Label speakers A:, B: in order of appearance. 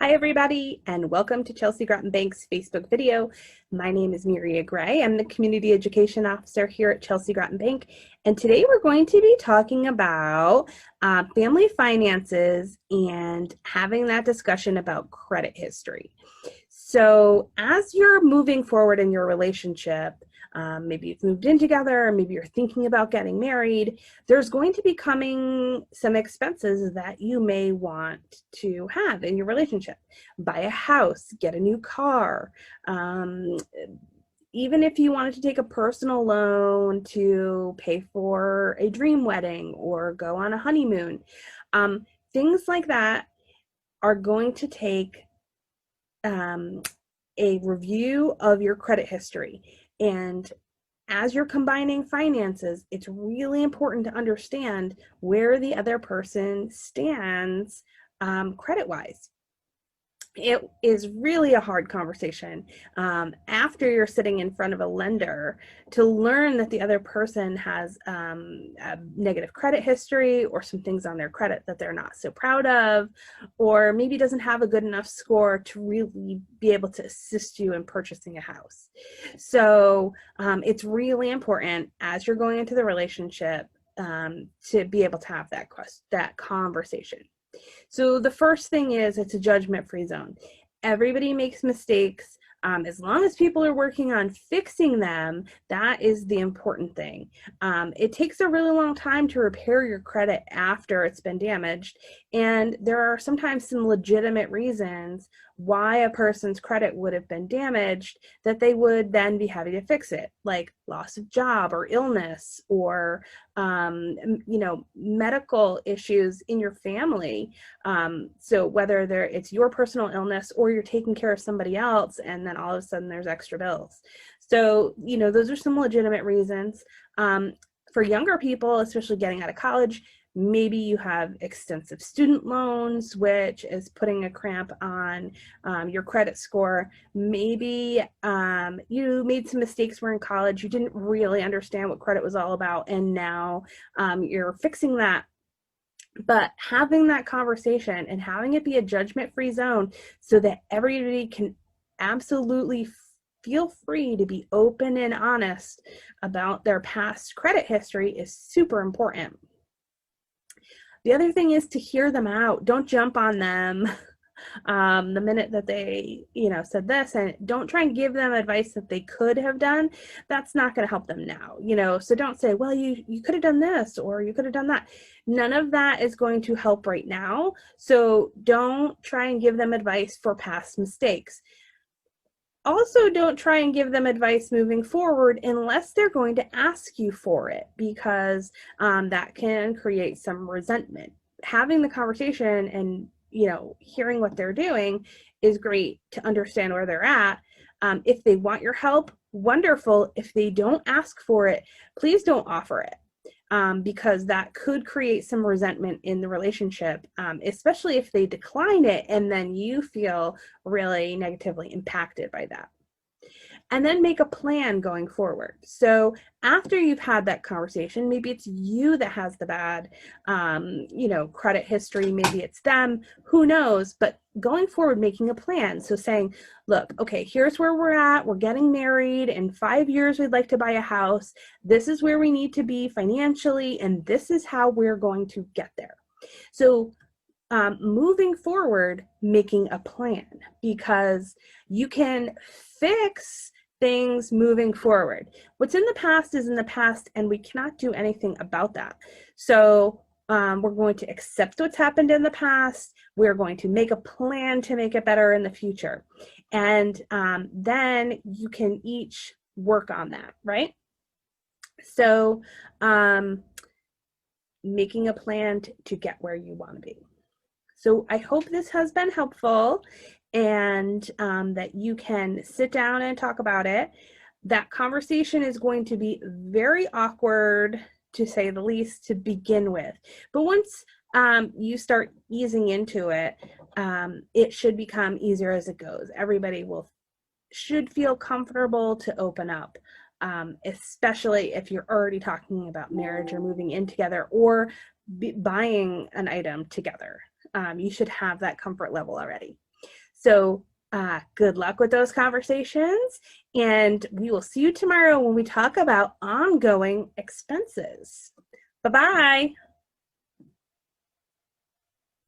A: Hi, everybody, and welcome to Chelsea Groton Bank's Facebook video. My name is Miria Gray. I'm the Community Education Officer here at Chelsea Groton Bank, and today we're going to be talking about family finances and having that discussion about credit history. So as you're moving forward in your relationship, maybe you've moved in together, maybe you're thinking about getting married, there's going to be coming some expenses that you may want to have in your relationship. Buy a house, get a new car, even if you wanted to take a personal loan to pay for a dream wedding or go on a honeymoon, things like that are going to take a review of your credit history. And as you're combining finances, it's really important to understand where the other person stands credit-wise. It is really a hard conversation after you're sitting in front of a lender to learn that the other person has a negative credit history or some things on their credit that they're not so proud of, or maybe doesn't have a good enough score to really be able to assist you in purchasing a house. So it's really important as you're going into the relationship to be able to have that conversation. So the first thing is it's a judgment-free zone. Everybody makes mistakes. As long as people are working on fixing them, that is the important thing. It takes a really long time to repair your credit after it's been damaged, and there are sometimes some legitimate reasons why a person's credit would have been damaged that they would then be having to fix it, like loss of job or illness or medical issues in your family. So whether it's your personal illness or you're taking care of somebody else and then all of a sudden there's extra bills. So, those are some legitimate reasons. For younger people, especially getting out of college, maybe you have extensive student loans, which is putting a cramp on your credit score. Maybe you made some mistakes where in college you didn't really understand what credit was all about, and now you're fixing that. But having that conversation and having it be a judgment-free zone so that everybody can absolutely feel free to be open and honest about their past credit history is super important. The other thing is to hear them out. Don't jump on them the minute that they, said this, and don't try and give them advice that they could have done. That's not going to help them now, so don't say, well, you could have done this or you could have done that. None of that is going to help right now. So don't try and give them advice for past mistakes. Also, don't try and give them advice moving forward unless they're going to ask you for it, because that can create some resentment. Having the conversation and hearing what they're doing is great to understand where they're at. If they want your help, wonderful. If they don't ask for it, please don't offer it. Because that could create some resentment in the relationship, especially if they decline it and then you feel really negatively impacted by that. And then make a plan going forward. So after you've had that conversation, maybe it's you that has the bad, credit history, maybe it's them, who knows, but going forward, making a plan. So saying, look, okay, here's where we're at. We're getting married. In 5 years, we'd like to buy a house. This is where we need to be financially, and this is how we're going to get there. So moving forward, making a plan, because you can fix things moving forward. What's in the past is in the past, and we cannot do anything about that. So we're going to accept what's happened in the past. We're going to make a plan to make it better in the future. And then you can each work on that, right? So making a plan to get where you want to be. So I hope this has been helpful, and that you can sit down and talk about it. That conversation is going to be very awkward, to say the least, to begin with. But once you start easing into it, it should become easier as it goes. Everybody should feel comfortable to open up, especially if you're already talking about marriage or moving in together or buying an item together. You should have that comfort level already. So good luck with those conversations, and we will see you tomorrow when we talk about ongoing expenses. Bye-bye.